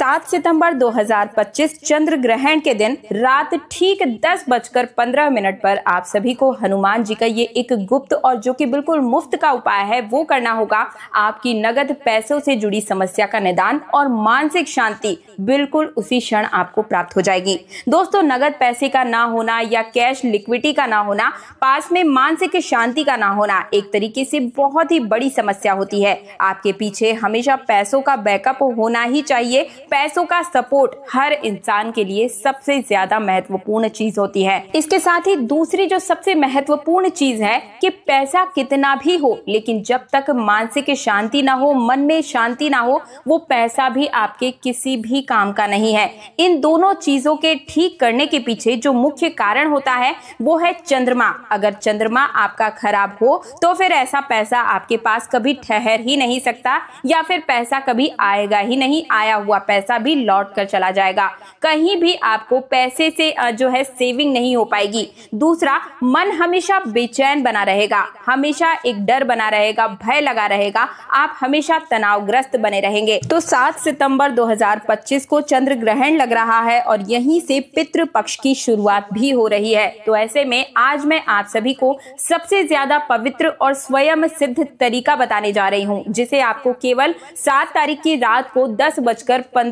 7 सितंबर 2025 चंद्र ग्रहण के दिन रात ठीक 10:15 पर आप सभी को हनुमान जी का ये एक गुप्त और जो कि बिल्कुल मुफ्त का उपाय है वो करना होगा। आपकी नगद पैसों से जुड़ी समस्या का निदान और मानसिक शांति बिल्कुल उसी क्षण आपको प्राप्त हो जाएगी। दोस्तों, नगद पैसे का ना होना या कैश लिक्विडिटी का ना होना, पास में मानसिक शांति का ना होना एक तरीके से बहुत ही बड़ी समस्या होती है। आपके पीछे हमेशा पैसों का बैकअप होना ही चाहिए। पैसों का सपोर्ट हर इंसान के लिए सबसे ज्यादा महत्वपूर्ण चीज होती है। इसके साथ ही दूसरी जो सबसे महत्वपूर्ण चीज है कि पैसा कितना भी हो, लेकिन जब तक मानसिक शांति ना हो, मन में शांति ना हो, वो पैसा भी आपके किसी भी काम का नहीं है। इन दोनों चीजों के ठीक करने के पीछे जो मुख्य कारण होता है वो है चंद्रमा। अगर चंद्रमा आपका खराब हो तो फिर ऐसा पैसा आपके पास कभी ठहर ही नहीं सकता, या फिर पैसा कभी आएगा ही नहीं, आया हुआ पैसा भी लौट कर चला जाएगा। कहीं भी आपको पैसे से जो है सेविंग नहीं हो पाएगी। दूसरा, मन हमेशा बेचैन बना रहेगा, हमेशा एक डर बना रहेगा, भय लगा रहेगा, आप हमेशा तनावग्रस्त बने रहेंगे। तो 7 सितंबर 2025 को चंद्र ग्रहण लग रहा है और यहीं से पितृ पक्ष की शुरुआत भी हो रही है। तो ऐसे में आज मैं आप सभी को सबसे ज्यादा पवित्र और स्वयं सिद्ध तरीका बताने जा रही हूँ, जिसे आपको केवल 7 तारीख की रात को 10:15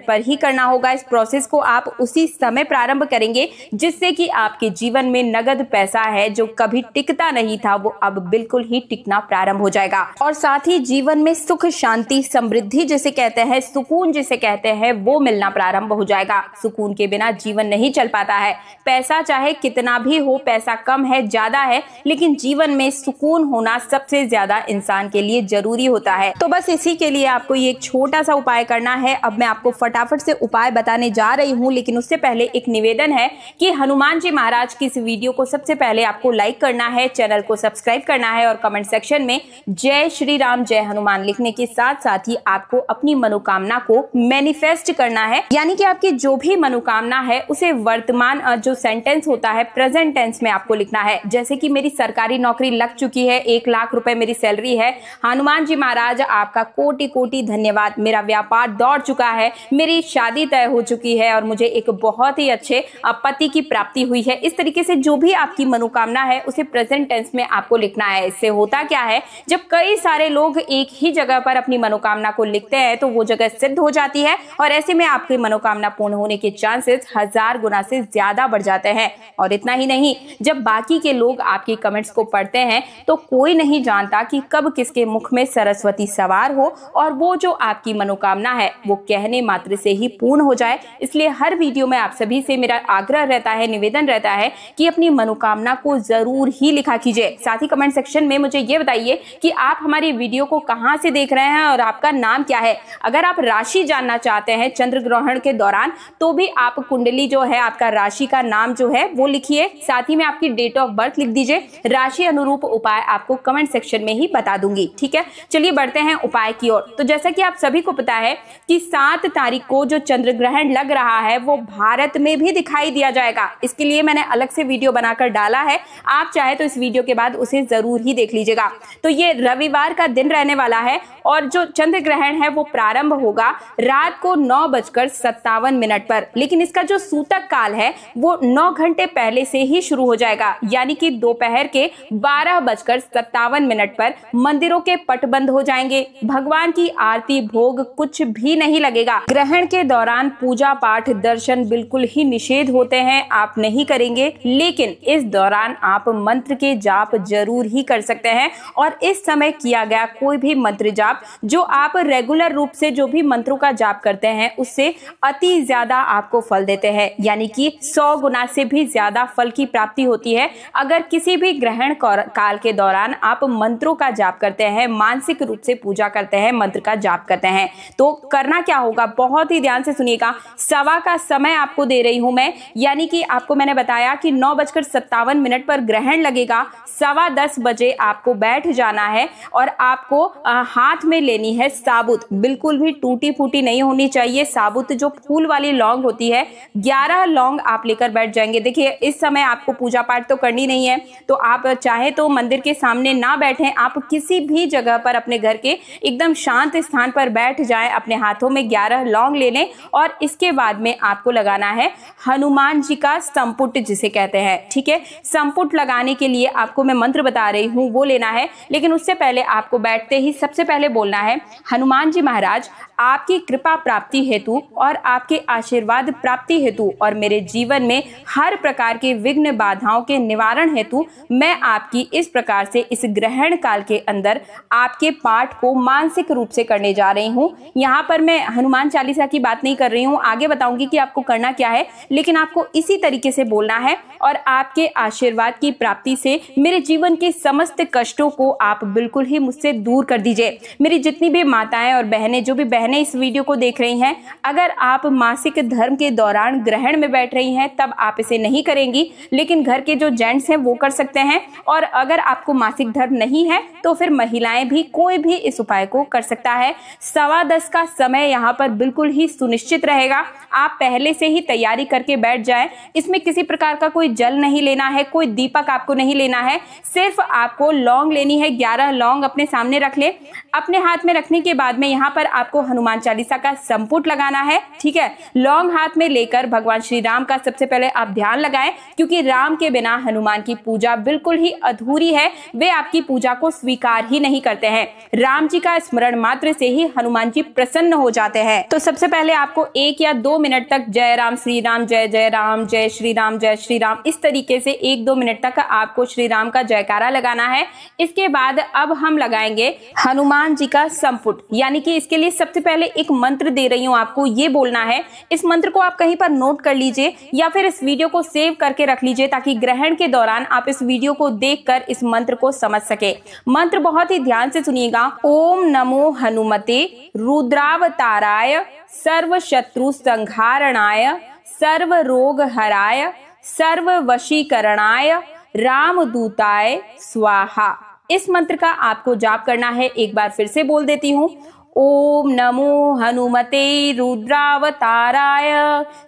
पर ही करना होगा। इस प्रोसेस को आप उसी समय प्रारंभ करेंगे जिससे कि आपके जीवन में नगद पैसा है जो कभी टिकता नहीं था वो अब बिल्कुल ही टिकना प्रारंभ हो जाएगा। और साथ ही जीवन में सुख, शांति, समृद्धि जिसे कहते हैं, सुकून जिसे कहते हैं, वो मिलना प्रारंभ हो जाएगा। सुकून के बिना जीवन नहीं चल पाता है। पैसा चाहे कितना भी हो, पैसा कम है, ज्यादा है, लेकिन जीवन में सुकून होना सबसे ज्यादा इंसान के लिए जरूरी होता है। तो बस इसी के लिए आपको ये एक छोटा सा उपाय करना है। अब मैं आपको फटाफट से उपाय बताने जा रही हूँ, लेकिन उससे पहले एक निवेदन है कि हनुमान जी महाराज की इस वीडियो को सबसे पहले आपको लाइक करना है, चैनल को सब्सक्राइब करना है और कमेंट सेक्शन में जय श्री राम, जय हनुमान लिखने के साथ साथ ही आपको अपनी मनोकामना को मैनिफेस्ट करना है। यानी कि आपकी जो भी मनोकामना है उसे वर्तमान जो सेंटेंस होता है प्रेजेंट टेंस में आपको लिखना है। जैसे कि मेरी सरकारी नौकरी लग चुकी है, 1 लाख रुपए मेरी सैलरी है, हनुमान जी महाराज आपका कोटि कोटि धन्यवाद, मेरा व्यापार दौड़ चुका है, मेरी शादी तय हो चुकी है और मुझे एक बहुत ही अच्छे पति की प्राप्ति हुई है। इस तरीके से जो भी आपकी मनोकामना है उसे प्रेजेंट टेंस में आपको लिखना है। इससे होता क्या है, जब कई सारे लोग एक ही जगह पर अपनी मनोकामना को लिखते हैं तो वो जगह सिद्ध हो जाती है और ऐसे में आपकी मनोकामना पूर्ण होने के चांसेस 1000 गुना से ज्यादा बढ़ जाते हैं। और इतना ही नहीं, जब बाकी के लोग आपके कमेंट्स को पढ़ते हैं तो कोई नहीं जानता कि कब किसके मुख में सरस्वती सवार हो और वो जो आपकी मनोकामना है वो कहने मात्र से ही पूर्ण हो जाए। इसलिए हर वीडियो में आप सभी से मेरा आग्रह रहता है, निवेदन रहता है कि अपनी मनोकामना को जरूर ही लिखा कीजिए। साथ ही कमेंट सेक्शन में मुझे ये बताइए कि आप हमारी वीडियो को कहां से देख रहे हैं और आपका नाम क्या है। अगर आप राशि जानना चाहते हैं चंद्र ग्रहण के दौरान तो भी आप कुंडली जो है, आपका राशि का नाम जो है वो लिखिए, साथ ही में आपकी डेट ऑफ बर्थ लिख दीजिए। राशि अनुरूप उपाय आपको कमेंट सेक्शन में ही बता दूंगी। ठीक है, चलिए बढ़ते हैं उपाय की ओर। तो जैसा कि आप सभी को पता है कि 7 तारीख को जो चंद्र ग्रहण लग रहा है वो भारत में भी दिखाई दिया जाएगा। इसके लिए मैंने अलग से वीडियो बनाकर डाला है, आप चाहे तो इस वीडियो के बाद उसे जरूर ही देख लीजिएगा। तो ये रविवार का दिन रहने वाला है और जो चंद्र ग्रहण है वो प्रारंभ होगा रात को 9:57 पर, लेकिन इसका जो सूतक काल है वो 9 घंटे पहले से ही शुरू हो जाएगा। यानी कि दोपहर के 12:57 पर मंदिरों के पट बंद हो जाएंगे, भगवान की आरती भोग कुछ भी नहीं लगेगा। ग्रहण के दौरान पूजा पाठ दर्शन बिल्कुल ही निषेध होते हैं, आप नहीं करेंगे, लेकिन इस दौरान आप मंत्र के जाप जरूर ही कर सकते हैं। और इस समय किया गया कोई भी मंत्र जाप जो आप रेगुलर रूप से जो भी मंत्रों का जाप करते हैं उससे अति ज्यादा आपको फल देते हैं, यानी कि 100 गुना से भी ज्यादा फल की प्राप्ति होती है। अगर किसी भी ग्रहण काल के दौरान आप मंत्रों का जाप करते हैं, मानसिक रूप से पूजा करते हैं, मंत्र का जाप करते हैं, तो करना क्या होगा, बहुत ही ध्यान से सुनिएगा। सवा का समय आपको दे रही हूं मैं, यानी कि आपको मैंने बताया कि 9:57 पर ग्रहण लगेगा, 10:15 बजे आपको बैठ जाना है और आपको हाथ में लेनी है साबुत, बिल्कुल भी टूटी फूटी नहीं होनी चाहिए। साबुत जो फूल वाली लौंग होती है, 11 लौंग आप लेकर बैठ जाएंगे। देखिए, इस समय आपको पूजा पाठ तो करनी नहीं है, तो आप चाहे तो मंदिर के सामने ना बैठें, आप किसी भी जगह पर अपने घर के एकदम शांत स्थान पर बैठ जाएं, अपने हाथों में 11 लौंग ले लें और इसके बाद में आपको लगाना है हनुमान जी का संपुट जिसे कहते हैं। ठीक है, संपुट लगाने के लिए आपको मैं मंत्र बता रही हूँ वो लेना है, लेकिन उससे पहले आपको बैठते ही सबसे पहले बोलना है हनुमान जी महाराज आपकी कृपा प्राप्ति हेतु और आपके आशीर्वाद प्राप्ति हेतु और मेरे जीवन में हर प्रकार के विघ्न बाधाओं के निवारण हेतु मैं आपकी इस प्रकार से इस ग्रहण काल के अंदर आपके पाठ को मानसिक रूप से करने जा रही हूँ। यहाँ पर मैं हनुमान चालीसा की बात नहीं कर रही हूँ, आगे बताऊंगी कि आपको करना क्या है, लेकिन आपको इसी तरीके से बोलना है और आपके आशीर्वाद की प्राप्ति से मेरे जीवन के समस्त कष्टों को आप बिल्कुल ही मुझसे दूर कर दीजिए। मेरी जितनी भी माताएं और बहनें, जो भी बहनें इस वीडियो को देख रही हैं, अगर आप मासिक धर्म के दौरान ग्रहण में बैठ रही हैं तब आप इसे नहीं करेंगी, लेकिन घर के जो जेंट्स हैं वो कर सकते हैं। और अगर आपको मासिक धर्म नहीं है तो फिर महिलाएं भी, कोई भी इस उपाय को कर सकता है। 10:15 का समय यहाँ पर बिल्कुल ही सुनिश्चित रहेगा, आप पहले से ही तैयारी करके बैठ जाएं। इसमें किसी प्रकार का कोई जल नहीं लेना है, कोई दीपक आपको नहीं लेना है, सिर्फ आपको लौंग लेनी है। 11 लौंग अपने सामने रख ले। अपने हाथ में रखने के बाद में यहाँ पर आपको हनुमान चालीसा का संपुट लगाना है। ठीक है, लौंग हाथ में लेकर भगवान श्री राम का सबसे पहले आप ध्यान लगाएं, क्योंकि राम के बिना हनुमान की पूजा बिल्कुल ही अधूरी है, वे आपकी पूजा को स्वीकार ही नहीं करते हैं। राम जी का स्मरण मात्र से ही हनुमान जी प्रसन्न हो जाते हैं। तो सबसे पहले आपको 1 या 2 मिनट तक जय राम श्री राम, जय जय राम, जय श्री राम, जय श्री राम, इस तरीके से 1-2 मिनट तक आपको श्री राम का जयकारा लगाना है। इसके बाद अब हम लगाएंगे हनुमान जी का संपुट, यानी कि इसके लिए सबसे पहले एक मंत्र दे रही हूं आपको, ये बोलना है। इस मंत्र को आप कहीं पर नोट कर लीजिए या फिर इस वीडियो को सेव करके रख लीजिए, ताकि ग्रहण के दौरान आप इस वीडियो को देखकर इस मंत्र को समझ सके। मंत्र बहुत ही ध्यान से सुनिएगा। ओम नमो हनुमते रुद्रावताराय सर्व शत्रु संहारणाय सर्व रोग हराय सर्व वशीकरणाय रामदूताय स्वाहा। इस मंत्र का आपको जाप करना है। एक बार फिर से बोल देती हूँ। ओम नमो हनुमते रुद्रावताराय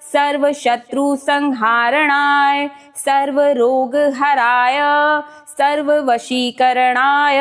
सर्व शत्रु संहारणाय सर्व रोग हराय सर्व वशीकरणाय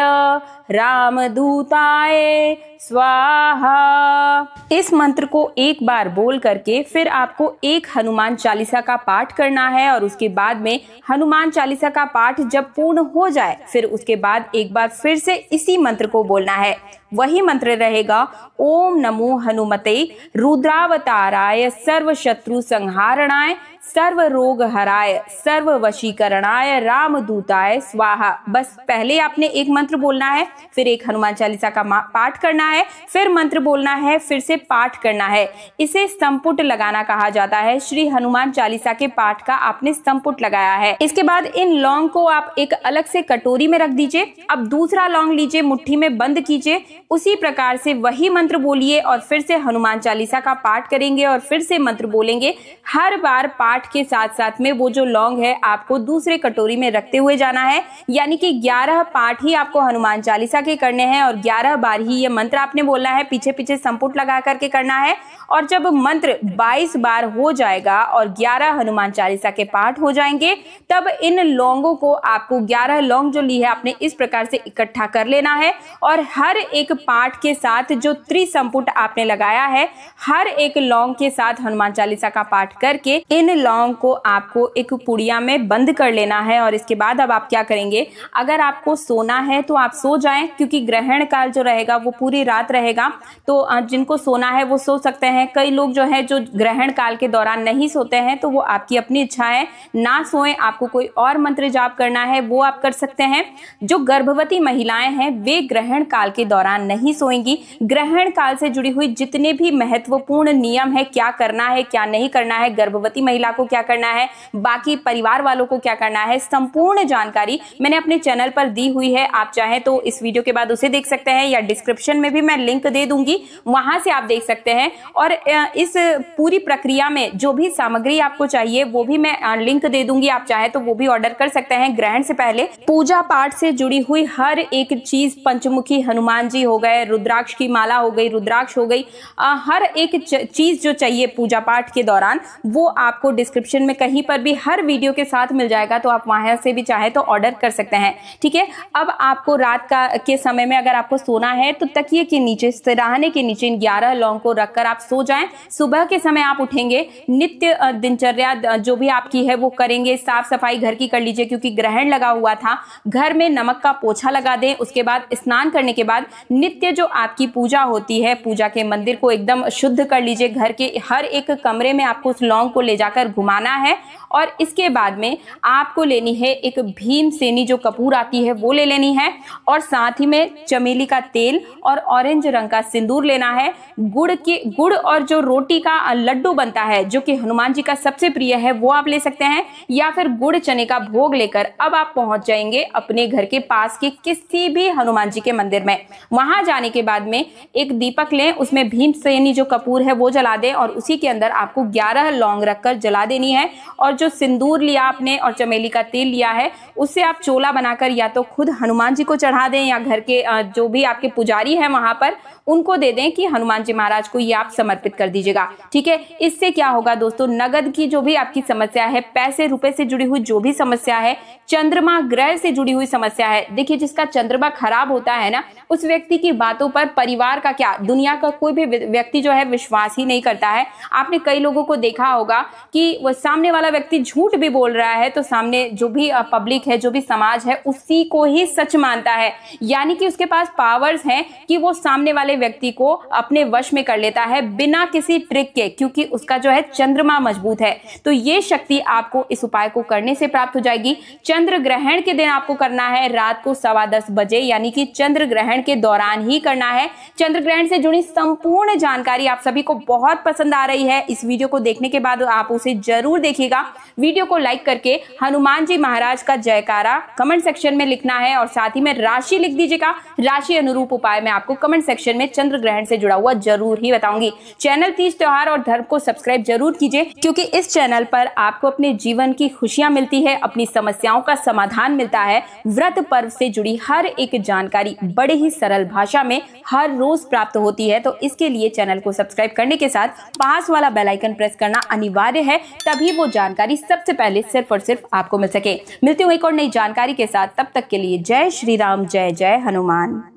रामदूताय स्वाहा। इस मंत्र को एक बार बोल करके फिर आपको एक हनुमान चालीसा का पाठ करना है और उसके बाद में हनुमान चालीसा का पाठ जब पूर्ण हो जाए फिर उसके बाद एक बार फिर से इसी मंत्र को बोलना है। वही मंत्र रहेगा, ओम नमो हनुमते रुद्रावताराय सर्व शत्रु संहारणाय सर्व रोग हराय सर्व वशीकरणाय रामदूताय स्वाहा। बस पहले आपने एक मंत्र बोलना है, फिर एक हनुमान चालीसा का पाठ करना है, फिर मंत्र बोलना है, फिर से पाठ करना है। इसे संपुट लगाना कहा जाता है। श्री हनुमान चालीसा के पाठ का आपने संपुट लगाया है। इसके बाद इन लौंग को आप एक अलग से कटोरी में रख दीजिए। अब दूसरा लौंग लीजिए, मुट्ठी में बंद कीजिए, उसी प्रकार से वही मंत्र बोलिए और फिर से हनुमान चालीसा का पाठ करेंगे और फिर से मंत्र बोलेंगे। हर बार पाठ के साथ साथ में वो जो लौंग है आपको दूसरे कटोरी में रखते हुए जाना है, यानी कि 11 पाठ ही आपको हनुमान चालीसा के करने हैं और 11 बार ही ये मंत्र आपने बोलना है, पीछे पीछे संपुट लगा करके करना है। और जब मंत्र 22 बार हो जाएगा और 11 हनुमान चालीसा के पाठ हो जाएंगे, तब इन लौंगों को आपको 11 लौंग जो ली है आपने इस प्रकार से इकट्ठा कर लेना है और हर एक पाठ के साथ जो त्रिसंपुट आपने लगाया है, हर एक लौंग के साथ हनुमान चालीसा का पाठ करके इन लौंग को आपको एक पुड़िया में बंद कर लेना है। और इसके बाद अब आप क्या करेंगे, अगर आपको सोना है तो आप सो जाएं, क्योंकि ग्रहण काल जो रहेगा वो पूरी रात रहेगा, तो जिनको सोना है वो सो सकते हैं। कई लोग जो है जो ग्रहण काल के दौरान नहीं सोते हैं तो वो आपकी अपनी इच्छा है, ना सोएं। आपको कोई और मंत्र जाप करना है वो आप कर सकते हैं। जो गर्भवती महिलाएं हैं वे ग्रहण काल के दौरान नहीं सोएंगी। ग्रहण काल से जुड़ी हुई जितने भी महत्वपूर्ण नियम है, क्या करना है क्या नहीं करना है, गर्भवती महिला को क्या करना है, बाकी परिवार वालों को क्या करना है, संपूर्ण जानकारी मैंने अपने चैनल पर दी हुई है। आप चाहें तो इस वीडियो के बाद उसे देख सकते हैं या डिस्क्रिप्शन में भी मैं लिंक दे दूंगी, वहां से आप देख सकते हैं। और इस पूरी प्रक्रिया में जो भी सामग्री आपको चाहिए वो भी मैं लिंक दे दूंगी, आप चाहे तो वो भी ऑर्डर कर सकते हैं। ग्रहण से पहले पूजा पाठ से जुड़ी हुई हर एक चीज, पंचमुखी हनुमान जी हो गए, रुद्राक्ष की माला हो गई, रुद्राक्ष हो गई, हर एक चीज जो चाहिए पूजा पाठ के दौरान वो आपको डिस्क्रिप्शन में कहीं पर भी हर वीडियो के साथ मिल जाएगा, तो आप वहां से भी चाहे तो ऑर्डर कर सकते हैं। ठीक है, अब आपको रात के समय में अगर आपको सोना है तो तकिए के नीचे, सिरहाने के नीचे इन 11 लौंग को रखकर आप सो जाएं। सुबह के समय आप उठेंगे, नित्य दिनचर्या जो भी आपकी है वो करेंगे। साफ सफाई घर की कर लीजिए क्योंकि ग्रहण लगा हुआ था। घर में नमक का पोछा लगा दें। उसके बाद स्नान करने के बाद नित्य जो आपकी पूजा होती है, पूजा के मंदिर को एकदम शुद्ध कर लीजिए। घर के हर एक कमरे में आपको उस लौंग को ले जाकर घुमाना है और इसके बाद में आपको लेनी है एक भीमसेनी जो कपूर आती है वो ले लेनी है, और साथ ही में चमेली का तेल और ऑरेंज रंग का सिंदूर लेना है। गुड़ और जो रोटी का लड्डू बनता है जो कि हनुमान जी का सबसे प्रिय है वो आप ले सकते हैं, या फिर गुड़ चने का भोग लेकर अब आप पहुंच जाएंगे अपने घर के पास के किसी भी हनुमान जी के मंदिर में। वहां जाने के बाद में एक दीपक लें, उसमें भीमसेनी जो कपूर है वो जला दें और उसी के अंदर आपको 11 लौंग रखकर जला देनी है। और जो सिंदूर लिया आपने और चमेली का तेल लिया है उससे आप चोला बनाकर या तो खुद हनुमान जी को चढ़ा दें या घर के जो भी आपके पुजारी हैं वहां पर उनको दे दें कि हनुमान जी महाराज को ये आप समर्पित कर दीजिएगा। ठीक है, इससे क्या होगा दोस्तों, नगद की जो भी आपकी समस्या है, पैसे रुपए से जुड़ी हुई जो भी समस्या है, चंद्रमा ग्रह से जुड़ी हुई समस्या है, देखिए जिसका चंद्रमा खराब होता है ना, उस व्यक्ति की बातों पर परिवार का क्या, दुनिया का कोई भी व्यक्ति जो है विश्वास ही नहीं करता है। आपने कई लोगों को देखा होगा कि वो सामने वाला व्यक्ति झूठ भी बोल रहा है तो सामने जो भी पब्लिक है, जो भी समाज है, उसी को ही सच मानता है। यानी कि उसके पास पावर्स हैं कि वो सामने वाले व्यक्ति को अपने वश में कर लेता है बिना किसी ट्रिक के, क्योंकि उसका जो है चंद्रमा मजबूत है। तो ये शक्ति आपको इस उपाय को करने से प्राप्त हो जाएगी। चंद्र ग्रहण के दिन आपको करना है रात को 10:15 बजे, यानी कि चंद्र ग्रहण के दौरान ही करना है। चंद्र ग्रहण से जुड़ी संपूर्ण जानकारी आप सभी को बहुत पसंद आ रही है। इस वीडियो को देखने के बाद आप उसे जरूर देखिएगा। वीडियो को लाइक करके हनुमान जी महाराज का जयकारा कमेंट सेक्शन में लिखना है और साथ ही में राशि लिख दीजिएगा। राशि अनुरूप उपाय मैं आपको कमेंट सेक्शन में चंद्र ग्रहण से जुड़ा हुआ जरूर ही बताऊंगी। चैनल तीज त्योहार और धर्म को सब्सक्राइब जरूर कीजिए, क्योंकि इस चैनल पर आपको अपने जीवन की खुशियां मिलती है, अपनी समस्याओं का समाधान मिलता है। व्रत पर्व से जुड़ी हर एक जानकारी बड़े ही सरल भाषा में हर रोज प्राप्त होती है। तो इसके लिए चैनल को सब्सक्राइब करने के साथ पास वाला बेल आइकन प्रेस करना अनिवार्य है, तभी वो जानकारी सबसे पहले सिर्फ और सिर्फ आपको मिल सके। मिलती हूँ एक और नई जानकारी के साथ, तब तक के लिए जय श्री राम, जय जय हनुमान।